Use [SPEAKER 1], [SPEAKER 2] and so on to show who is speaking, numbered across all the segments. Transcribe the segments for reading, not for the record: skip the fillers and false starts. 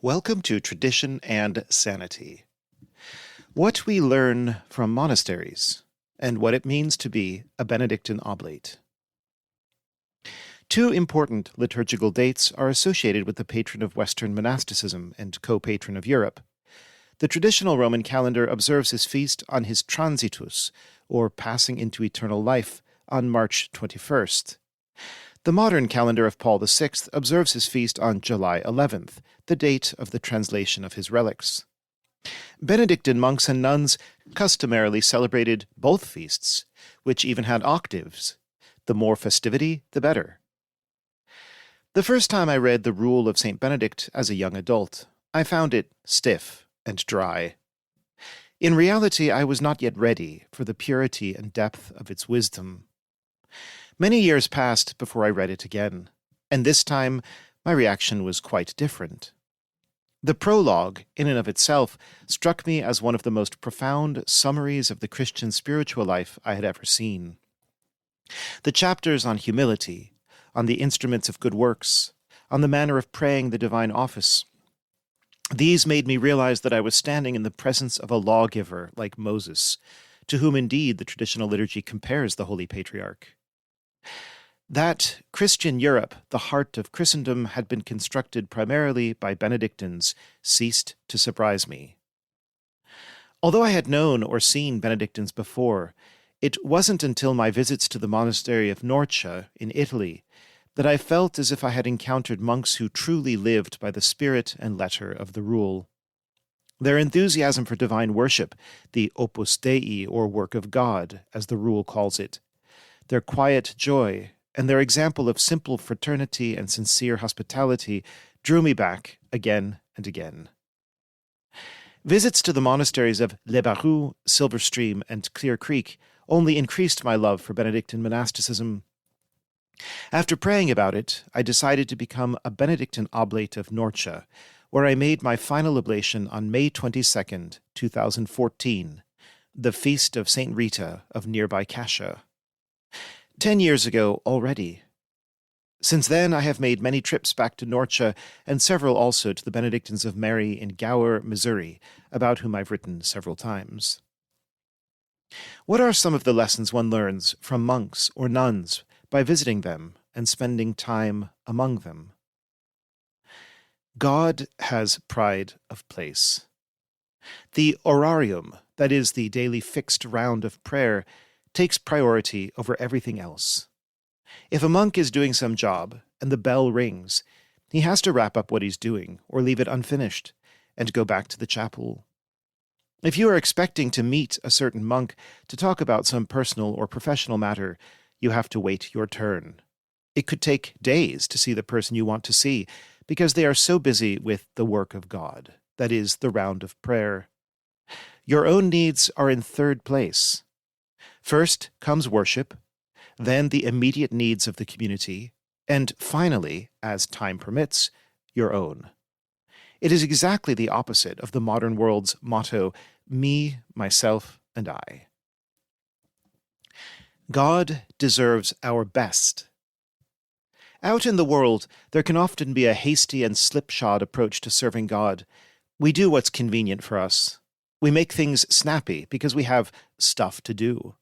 [SPEAKER 1] Welcome to Tradition and Sanity. What we learn from monasteries, and what it means to be a Benedictine oblate. Two important liturgical dates are associated with the patron of Western monasticism and co-patron of Europe. The traditional Roman calendar observes his feast on his transitus, or passing into eternal life, on March 21st. The modern calendar of Paul VI observes his feast on July 11th, the date of the translation of his relics. Benedictine monks and nuns customarily celebrated both feasts, which even had octaves. The more festivity, the better. The first time I read the Rule of St. Benedict as a young adult, I found it stiff and dry. In reality, I was not yet ready for the purity and depth of its wisdom. Many years passed before I read it again, and this time my reaction was quite different. The prologue, in and of itself, struck me as one of the most profound summaries of the Christian spiritual life I had ever seen. The chapters on humility, on the instruments of good works, on the manner of praying the divine office, these made me realize that I was standing in the presence of a lawgiver like Moses, to whom indeed the traditional liturgy compares the Holy Patriarch. That Christian Europe, the heart of Christendom, had been constructed primarily by Benedictines ceased to surprise me. Although I had known or seen Benedictines before, it wasn't until my visits to the monastery of Norcia in Italy that I felt as if I had encountered monks who truly lived by the spirit and letter of the rule. Their enthusiasm for divine worship, the opus Dei, or work of God, as the rule calls it, their quiet joy, and their example of simple fraternity and sincere hospitality drew me back again and again. Visits to the monasteries of Les Barous, Silver Stream, and Clear Creek only increased my love for Benedictine monasticism. After praying about it, I decided to become a Benedictine oblate of Norcia, where I made my final oblation on May 22nd, 2014, the feast of St. Rita of nearby Cascia. 10 years ago already. Since then, I have made many trips back to Norcia and several also to the Benedictines of Mary in Gower, Missouri, about whom I've written several times. What are some of the lessons one learns from monks or nuns by visiting them and spending time among them? God has pride of place. The orarium, that is, the daily fixed round of prayer, takes priority over everything else. If a monk is doing some job and the bell rings, he has to wrap up what he's doing or leave it unfinished and go back to the chapel. If you are expecting to meet a certain monk to talk about some personal or professional matter, you have to wait your turn. It could take days to see the person you want to see because they are so busy with the work of God, that is, the round of prayer. Your own needs are in third place. First comes worship, then the immediate needs of the community, and finally, as time permits, your own. It is exactly the opposite of the modern world's motto, me, myself, and I. God deserves our best. Out in the world, there can often be a hasty and slipshod approach to serving God. We do what's convenient for us. We make things snappy because we have stuff to do.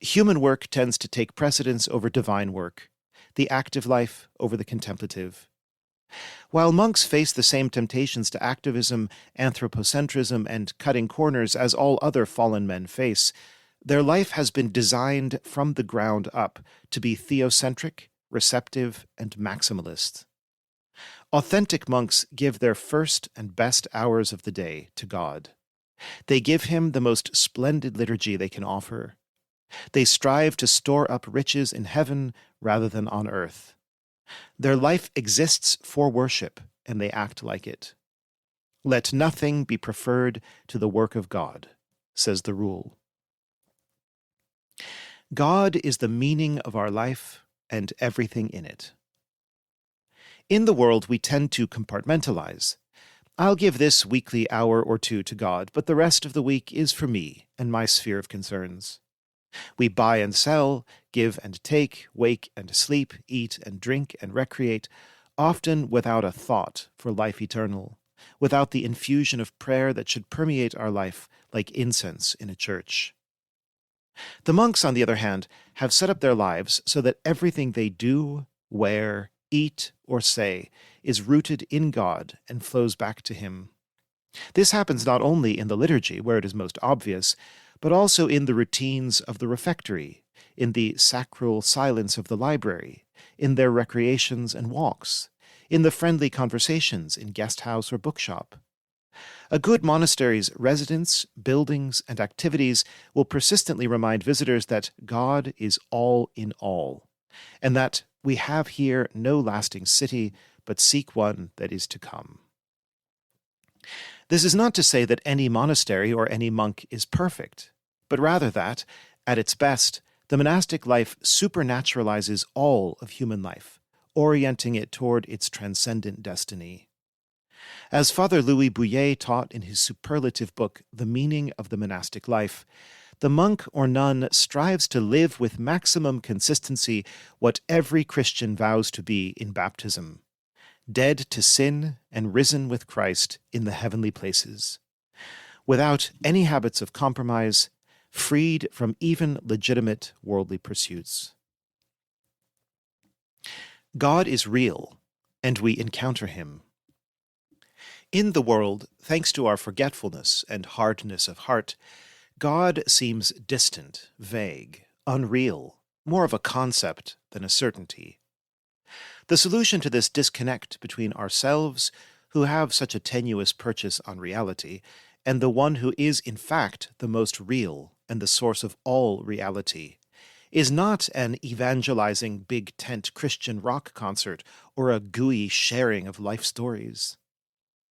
[SPEAKER 1] Human work tends to take precedence over divine work, the active life over the contemplative. While monks face the same temptations to activism, anthropocentrism, and cutting corners as all other fallen men face, their life has been designed from the ground up to be theocentric, receptive, and maximalist. Authentic monks give their first and best hours of the day to God. They give him the most splendid liturgy they can offer. They strive to store up riches in heaven rather than on earth. Their life exists for worship, and they act like it. Let nothing be preferred to the work of God, says the rule. God is the meaning of our life and everything in it. In the world, we tend to compartmentalize. I'll give this weekly hour or two to God, but the rest of the week is for me and my sphere of concerns. We buy and sell, give and take, wake and sleep, eat and drink and recreate, often without a thought for life eternal, without the infusion of prayer that should permeate our life like incense in a church. The monks, on the other hand, have set up their lives so that everything they do, wear, eat, or say is rooted in God and flows back to Him. This happens not only in the liturgy, where it is most obvious, but also in the routines of the refectory, in the sacral silence of the library, in their recreations and walks, in the friendly conversations in guest house or bookshop. A good monastery's residence, buildings, and activities will persistently remind visitors that God is all in all, and that we have here no lasting city, but seek one that is to come. This is not to say that any monastery or any monk is perfect, but rather that, at its best, the monastic life supernaturalizes all of human life, orienting it toward its transcendent destiny. As Father Louis Bouillet taught in his superlative book, The Meaning of the Monastic Life, the monk or nun strives to live with maximum consistency what every Christian vows to be in baptism: dead to sin and risen with Christ in the heavenly places, without any habits of compromise, freed from even legitimate worldly pursuits. God is real, and we encounter Him. In the world, thanks to our forgetfulness and hardness of heart, God seems distant, vague, unreal, more of a concept than a certainty. The solution to this disconnect between ourselves, who have such a tenuous purchase on reality, and the one who is in fact the most real and the source of all reality, is not an evangelizing big tent Christian rock concert or a gooey sharing of life stories.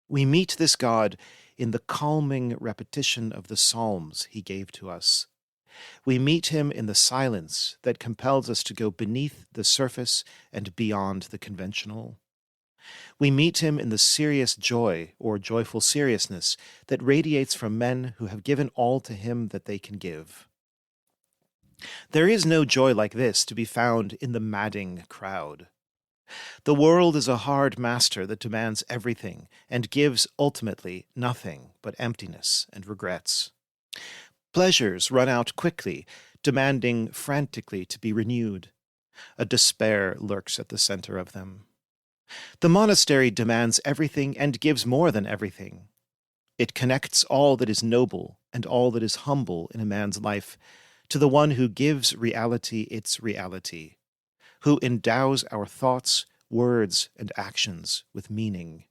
[SPEAKER 1] We meet this God in the calming repetition of the psalms He gave to us. We meet Him in the silence that compels us to go beneath the surface and beyond the conventional. We meet Him in the serious joy or joyful seriousness that radiates from men who have given all to Him that they can give. There is no joy like this to be found in the madding crowd. The world is a hard master that demands everything and gives ultimately nothing but emptiness and regrets. Pleasures run out quickly, demanding frantically to be renewed. A despair lurks at the center of them. The monastery demands everything and gives more than everything. It connects all that is noble and all that is humble in a man's life to the one who gives reality its reality, who endows our thoughts, words, and actions with meaning.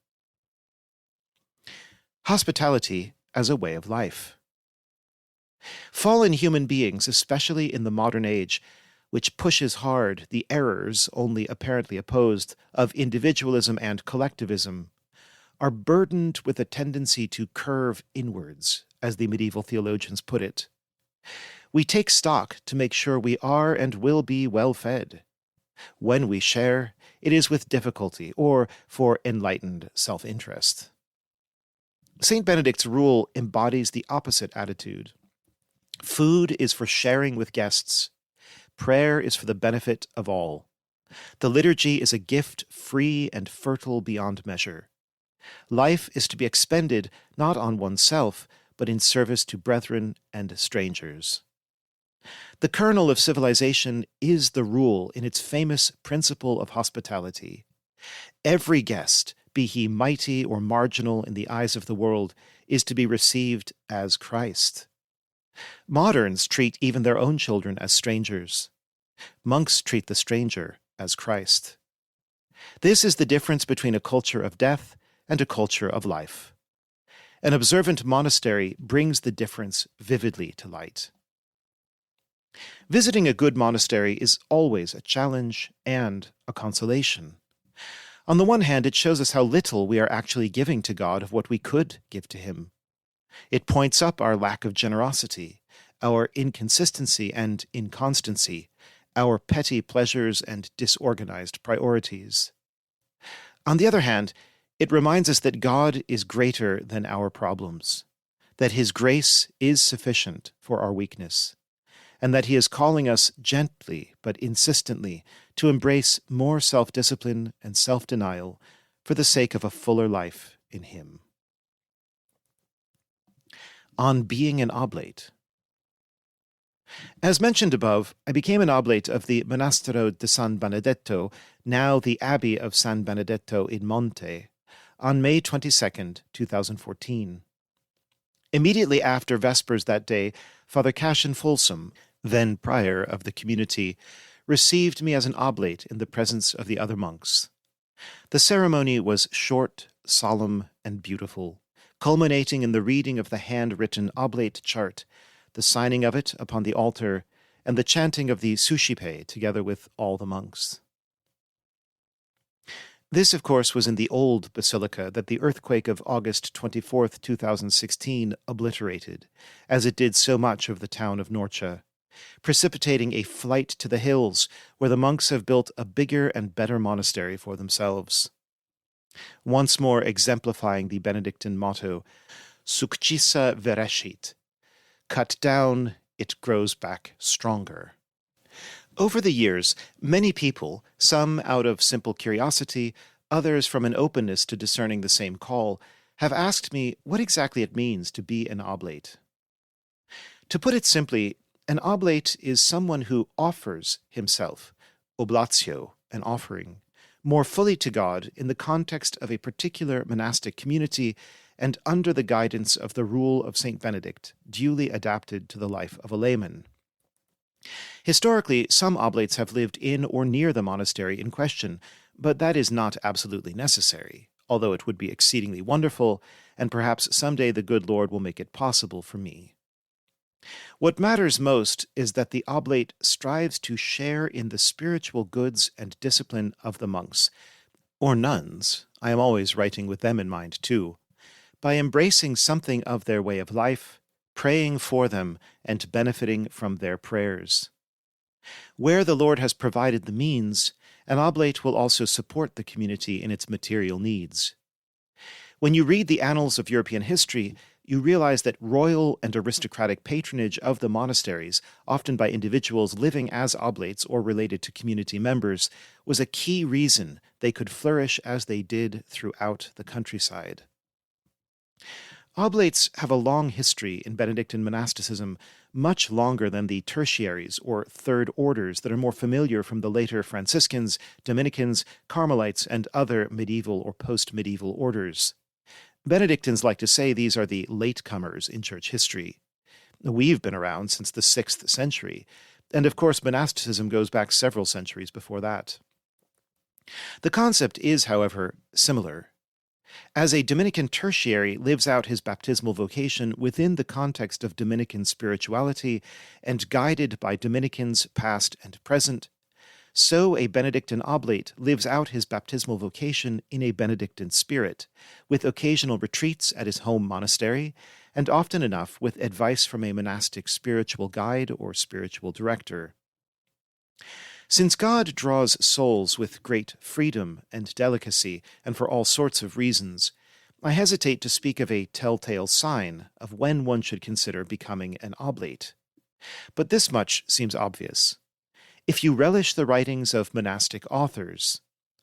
[SPEAKER 1] Hospitality as a way of life. Fallen human beings, especially in the modern age, which pushes hard the errors, only apparently opposed, of individualism and collectivism, are burdened with a tendency to curve inwards, as the medieval theologians put it. We take stock to make sure we are and will be well fed. When we share, it is with difficulty or for enlightened self-interest. St. Benedict's rule embodies the opposite attitude. Food is for sharing with guests. Prayer is for the benefit of all. The liturgy is a gift free and fertile beyond measure. Life is to be expended not on oneself, but in service to brethren and strangers. The kernel of civilization is the rule in its famous principle of hospitality. Every guest, be he mighty or marginal in the eyes of the world, is to be received as Christ. Moderns treat even their own children as strangers. Monks treat the stranger as Christ. This is the difference between a culture of death and a culture of life. An observant monastery brings the difference vividly to light. Visiting a good monastery is always a challenge and a consolation. On the one hand, it shows us how little we are actually giving to God of what we could give to Him. It points up our lack of generosity, our inconsistency and inconstancy, our petty pleasures and disorganized priorities. On the other hand, it reminds us that God is greater than our problems, that His grace is sufficient for our weakness, and that He is calling us gently but insistently to embrace more self-discipline and self-denial for the sake of a fuller life in Him. on being an oblate. As mentioned above, I became an oblate of the Monastero di San Benedetto, now the Abbey of San Benedetto in Monte, on May 22nd, 2014. Immediately after Vespers that day, Father Cassian Folsom, then prior of the community, received me as an oblate in the presence of the other monks. The ceremony was short, solemn, and beautiful, culminating in the reading of the hand-written oblate chart, the signing of it upon the altar, and the chanting of the Suscipe together with all the monks. This, of course, was in the old basilica that the earthquake of August 24th, 2016 obliterated, as it did so much of the town of Norcia, precipitating a flight to the hills where the monks have built a bigger and better monastery for themselves. Once more exemplifying the Benedictine motto, Succissa verescit, cut down, it grows back stronger. Over the years, many people, some out of simple curiosity, others from an openness to discerning the same call, have asked me what exactly it means to be an oblate. To put it simply, an oblate is someone who offers himself, oblatio, an offering, more fully to God in the context of a particular monastic community and under the guidance of the rule of St. Benedict, duly adapted to the life of a layman. Historically, some oblates have lived in or near the monastery in question, but that is not absolutely necessary, although it would be exceedingly wonderful, and perhaps someday the good Lord will make it possible for me. What matters most is that the oblate strives to share in the spiritual goods and discipline of the monks, or nuns, I am always writing with them in mind too, by embracing something of their way of life, praying for them, and benefiting from their prayers. Where the Lord has provided the means, an oblate will also support the community in its material needs. When you read the annals of European history, you realize that royal and aristocratic patronage of the monasteries, often by individuals living as oblates or related to community members, was a key reason they could flourish as they did throughout the countryside. Oblates have a long history in Benedictine monasticism, much longer than the tertiaries or third orders that are more familiar from the later Franciscans, Dominicans, Carmelites, and other medieval or post-medieval orders. Benedictines like to say these are the latecomers in church history. We've been around since the 6th century, and of course monasticism goes back several centuries before that. The concept is, however, similar. As a Dominican tertiary lives out his baptismal vocation within the context of Dominican spirituality and guided by Dominicans past and present, so a Benedictine oblate lives out his baptismal vocation in a Benedictine spirit, with occasional retreats at his home monastery, and often enough with advice from a monastic spiritual guide or spiritual director. Since God draws souls with great freedom and delicacy, and for all sorts of reasons, I hesitate to speak of a telltale sign of when one should consider becoming an oblate. But this much seems obvious. If you relish the writings of monastic authors,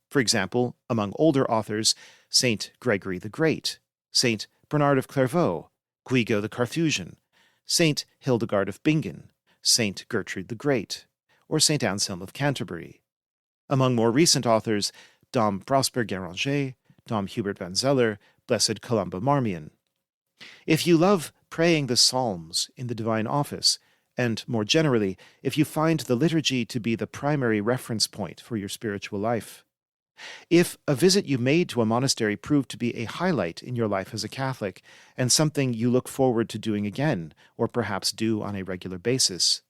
[SPEAKER 1] for example, among older authors, Saint Gregory the Great, Saint Bernard of Clairvaux, Guigo the Carthusian, Saint Hildegard of Bingen, Saint Gertrude the Great, or St. Anselm of Canterbury. Among more recent authors, Dom Prosper Guéranger, Dom Hubert van Zeller, Blessed Columba Marmion. If you love praying the Psalms in the divine office, and more generally, if you find the liturgy to be the primary reference point for your spiritual life, if a visit you made to a monastery proved to be a highlight in your life as a Catholic, and something you look forward to doing again, or perhaps do on a regular basis,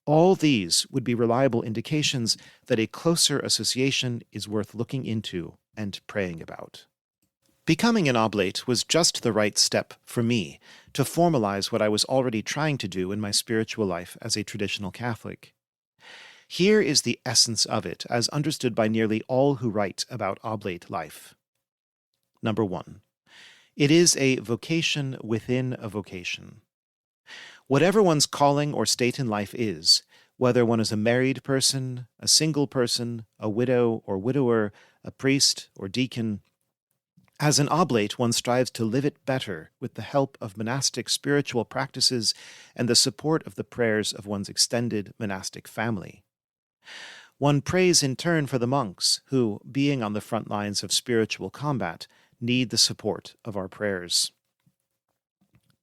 [SPEAKER 1] all these would be reliable indications that a closer association is worth looking into and praying about. Becoming an oblate was just the right step for me to formalize what I was already trying to do in my spiritual life as a traditional Catholic. Here is the essence of it, as understood by nearly all who write about oblate life. Number 1. It is a vocation within a vocation. Whatever one's calling or state in life is, whether one is a married person, a single person, a widow or widower, a priest or deacon, As an oblate, one strives to live it better with the help of monastic spiritual practices and the support of the prayers of one's extended monastic family. One prays in turn for the monks who, being on the front lines of spiritual combat, need the support of our prayers.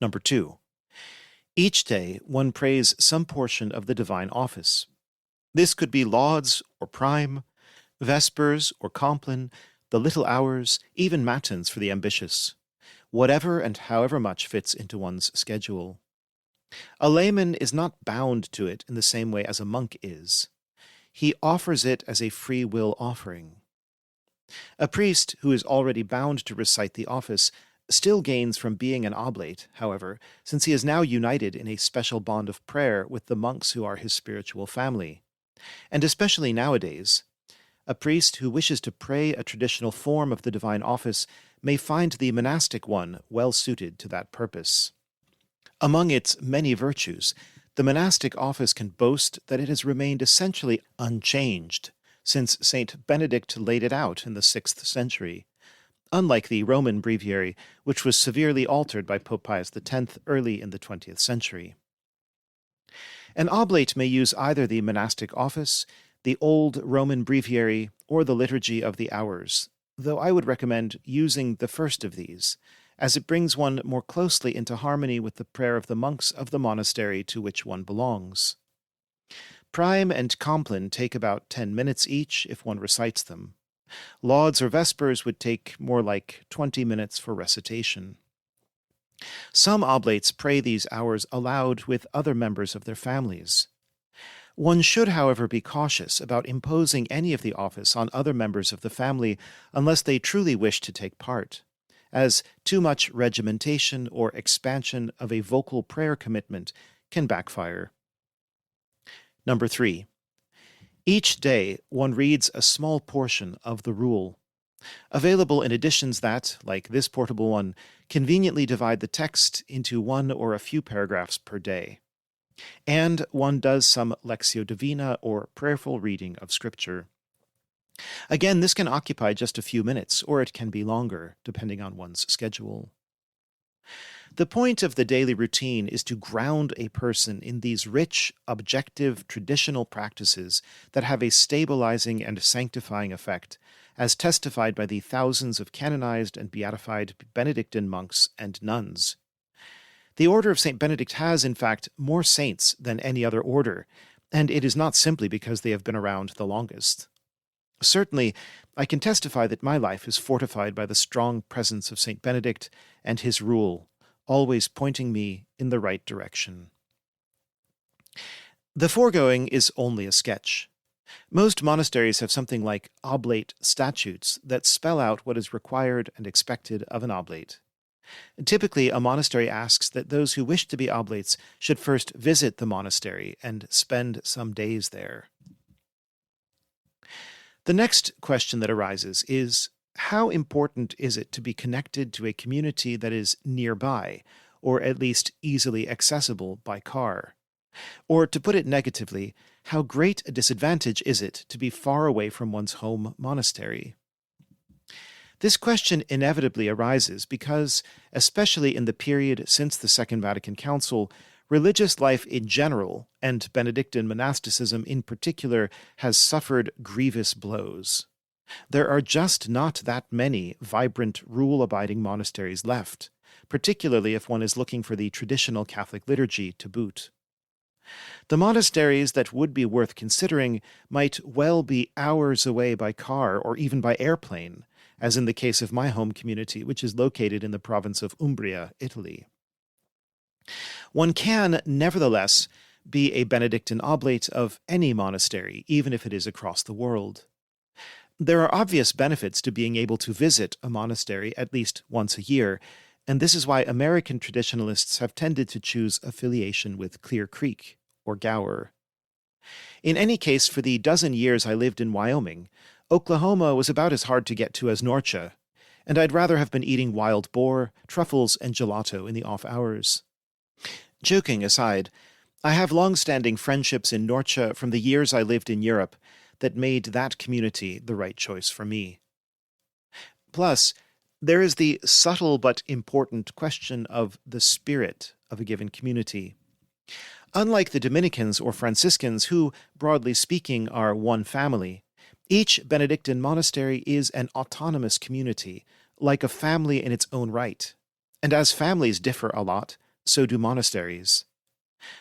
[SPEAKER 1] Number 2. Each day one prays some portion of the divine office. This could be lauds or prime, vespers or compline, the little hours, even matins for the ambitious, whatever and however much fits into one's schedule. A layman is not bound to it in the same way as a monk is. He offers it as a free will offering. A priest who is already bound to recite the office still gains from being an oblate, however, since he is now united in a special bond of prayer with the monks who are his spiritual family. And especially nowadays, a priest who wishes to pray a traditional form of the divine office may find the monastic one well suited to that purpose. Among its many virtues, the monastic office can boast that it has remained essentially unchanged since Saint Benedict laid it out in the 6th century, unlike the Roman breviary, which was severely altered by Pope Pius X early in the 20th century. An oblate may use either the monastic office, the old Roman breviary, or the liturgy of the hours, though I would recommend using the first of these, as it brings one more closely into harmony with the prayer of the monks of the monastery to which one belongs. Prime and compline take about 10 minutes each if one recites them. Lauds or vespers would take more like 20 minutes for recitation. Some oblates pray these hours aloud with other members of their families. One should, however, be cautious about imposing any of the office on other members of the family unless they truly wish to take part, as too much regimentation or expansion of a vocal prayer commitment can backfire. Number 3. Each day one reads a small portion of the rule, available in editions that, like this portable one, conveniently divide the text into one or a few paragraphs per day. And one does some Lectio Divina or prayerful reading of Scripture. Again, this can occupy just a few minutes, or it can be longer, depending on one's schedule. The point of the daily routine is to ground a person in these rich, objective, traditional practices that have a stabilizing and sanctifying effect, as testified by the thousands of canonized and beatified Benedictine monks and nuns. The Order of St. Benedict has, in fact, more saints than any other order, and it is not simply because they have been around the longest. Certainly, I can testify that my life is fortified by the strong presence of St. Benedict and his rule, always pointing me in the right direction. The foregoing is only a sketch. Most monasteries have something like oblate statutes that spell out what is required and expected of an oblate. Typically, a monastery asks that those who wish to be oblates should first visit the monastery and spend some days there. The next question that arises is, how important is it to be connected to a community that is nearby, or at least easily accessible by car? Or, to put it negatively, how great a disadvantage is it to be far away from one's home monastery? This question inevitably arises because, especially in the period since the Second Vatican Council, religious life in general, and Benedictine monasticism in particular, has suffered grievous blows. There are just not that many vibrant, rule-abiding monasteries left, particularly if one is looking for the traditional Catholic liturgy to boot. The monasteries that would be worth considering might well be hours away by car or even by airplane, as in the case of my home community, which is located in the province of Umbria, Italy. One can, nevertheless, be a Benedictine oblate of any monastery, even if it is across the world. There are obvious benefits to being able to visit a monastery at least once a year, and this is why American traditionalists have tended to choose affiliation with Clear Creek or Gower. In any case, for the dozen years I lived in Wyoming, Oklahoma was about as hard to get to as Norcia, and I'd rather have been eating wild boar, truffles, and gelato in the off hours. Joking aside, I have long-standing friendships in Norcia from the years I lived in Europe that made that community the right choice for me. Plus, There is the subtle but important question of the spirit of a given community. Unlike the Dominicans or Franciscans, who, broadly speaking, are one family, each Benedictine monastery is an autonomous community, like a family in its own right. And as families differ a lot, so do monasteries.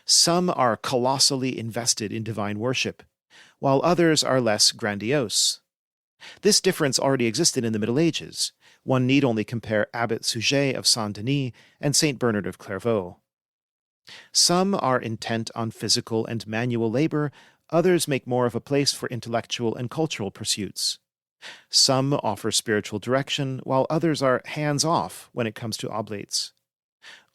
[SPEAKER 1] Some are colossally invested in divine worship, while others are less grandiose. This difference already existed in the Middle Ages. One need only compare Abbot Suger of Saint-Denis and Saint Bernard of Clairvaux. Some are intent on physical and manual labor, others make more of a place for intellectual and cultural pursuits. Some offer spiritual direction, while others are hands-off when it comes to oblates.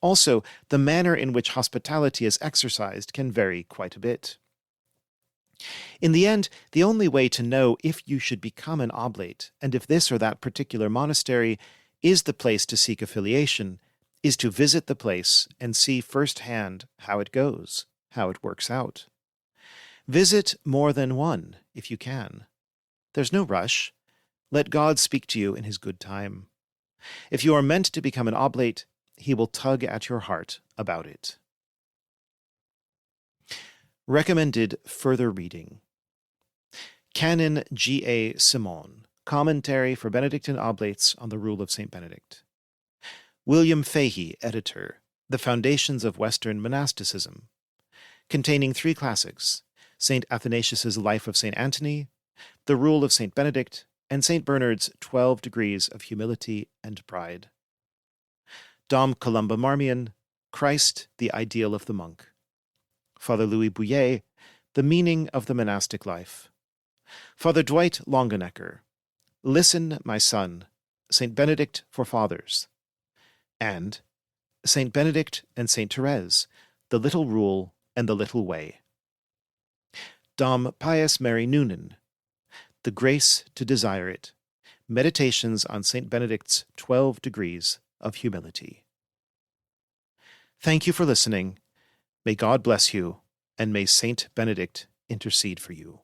[SPEAKER 1] Also, the manner in which hospitality is exercised can vary quite a bit. In the end, the only way to know if you should become an oblate, and if this or that particular monastery is the place to seek affiliation, is to visit the place and see firsthand how it goes, how it works out. Visit more than one, if you can. There's no rush. Let God speak to you in his good time. If you are meant to become an oblate, he will tug at your heart about it. Recommended further reading. Canon G.A. Simon, Commentary for Benedictine Oblates on the Rule of St. Benedict. William Fahey, editor, The Foundations of Western Monasticism, containing 3 classics, St. Athanasius's Life of St. Antony, The Rule of St. Benedict, and St. Bernard's 12 Degrees of Humility and Pride. Dom Columba Marmion, Christ, the Ideal of the Monk. Father Louis Bouillet, The Meaning of the Monastic Life. Father Dwight Longenecker, Listen, My Son, St. Benedict for Fathers. And St. Benedict and St. Therese, The Little Rule and the Little Way. Dom Pius Mary Noonan, The Grace to Desire It, Meditations on St. Benedict's 12 Degrees of Humility. Thank you for listening. May God bless you, and may St. Benedict intercede for you.